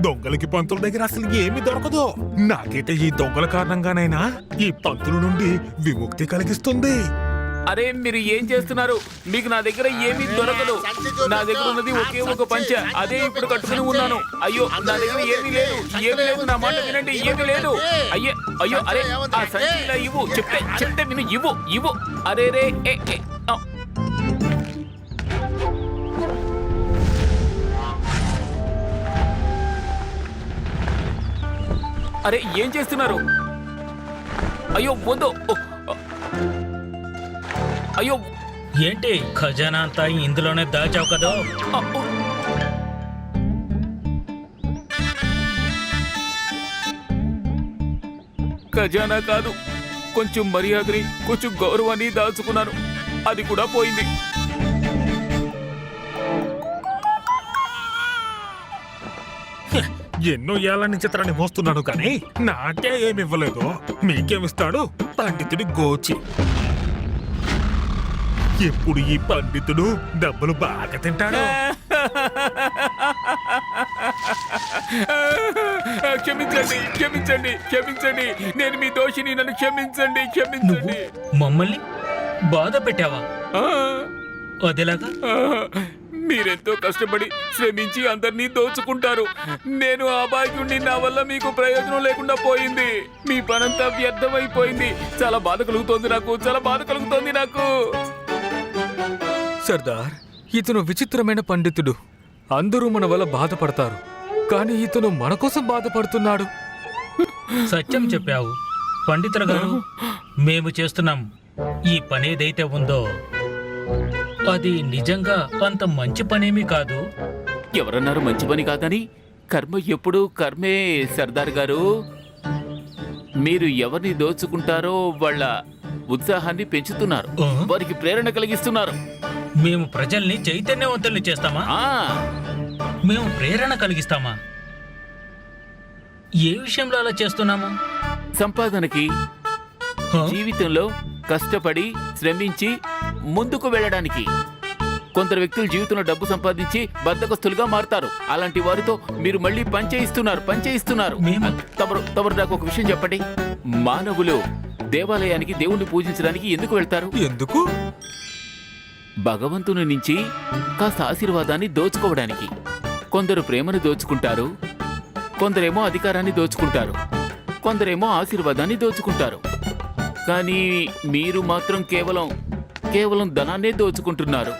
దొంగలకి పంతుల దగ్గర అసలు ఏమీ దొరకదు. నాకైతే ఈ దొంగల కారణంగానైనా ఈ పంతుల నుండి విముక్తి కలిగిస్తుంది. అరే మీరు ఏం చేస్తున్నారు? మీకు నా దగ్గర ఏమీ దొరకదు. నా దగ్గర ఉన్నది ఒకే ఒక పంచ, అదే ఇప్పుడు కట్టుకుని ఉన్నాను. అయ్యో నా దగ్గర ఏమీ లేదు, ఏమీ లేదు. నా మాట వినండి, ఏమీ లేదు. అయ్యో అయ్యో అరే ఆ సంచి ఇలా ఇవ్వు, చెప్తే విను, ఇవ్వు. అరే రే అరే ఏం చేస్తున్నారు? అయ్యో వద్దు. అయ్యో ఏంటి ఖజానా అంతా ఇందులోనే దాచావు కదా? ఖజానా కాదు, కొంచెం మర్యాదని, కొంచెం గౌరవాన్ని దాచుకున్నాను. అది కూడా పోయింది. ఎన్నో ఏళ్ల నుంచి ఇతరాన్ని మోస్తున్నాను కానీ నాకే ఏమివ్వలేదు. మీకేమిస్తాడు? పండితుడి గోచి. ఎప్పుడు ఈ పండితుడు డబ్బులు బాగా తింటాడు. క్షమించండి. నేను మీ దోషిని, నన్ను క్షమించండి. మమ్మల్ని బాధ పెట్టావా? అదేలాగా? మీరెంతో కష్టపడి శ్రమించి అందరినీ దోచుకుంటారు. నేను అభాగ్యుణ్ణి, నా వల్ల మీకు ప్రయోజనం లేకుండా పోయింది. మీ పనంతా వ్యర్థమైపోయింది. చాలా బాధ కలుగుతోంది నాకు. సర్దార్, ఇతను విచిత్రమైన పండితుడు. అందరూ మన వల్ల బాధపడతారు, కానీ ఇతను మన కోసం బాధపడుతున్నాడు. సత్యం చెప్పావు పండితుల గారు. మేము చేస్తున్నాం ఈ పనేదైతే ఉందో అది నిజంగా అంత మంచి పనేమీ కాదు. ఎవరన్నారు మంచి పని కాదని? కర్మ ఎప్పుడు కర్మే సర్దార్ గారు. మీరు ఎవరిని దోచుకుంటారో వాళ్ళ ఉత్సాహాన్ని పెంచుతున్నారు, వారికి ప్రేరణ కలిగిస్తున్నారు. మేము ప్రజల్ని చైతన్యవంతుల్ని చేస్తామా? మేము ప్రేరణ కలిగిస్తామా? ఏ విషయంలో అలా చేస్తున్నాము? సంపాదనకి, జీవితంలో కష్టపడి శ్రమించి ముందుకు వెళ్ళడానికి. కొందరు వ్యక్తులు జీవితంలో డబ్బు సంపాదించి బద్ధకస్తులుగా మారుతారు. అలాంటి వారితో మీరు మళ్ళీ పనిచేయిస్తున్నారు. తమరు నాకు ఒక విషయం చెప్పండి. మానవులు దేవాలయానికి దేవుణ్ణి పూజించడానికి ఎందుకు వెళ్తారు? ఎందుకు? భగవంతుని నుంచి కాస్త ఆశీర్వాదాన్ని దోచుకోవడానికి. కొందరు ప్రేమను దోచుకుంటారు, కొందరేమో అధికారాన్ని దోచుకుంటారు, కొందరేమో ఆశీర్వాదాన్ని దోచుకుంటారు. కానీ మీరు మాత్రం కేవలం ధనాన్నే దోచుకుంటున్నారు.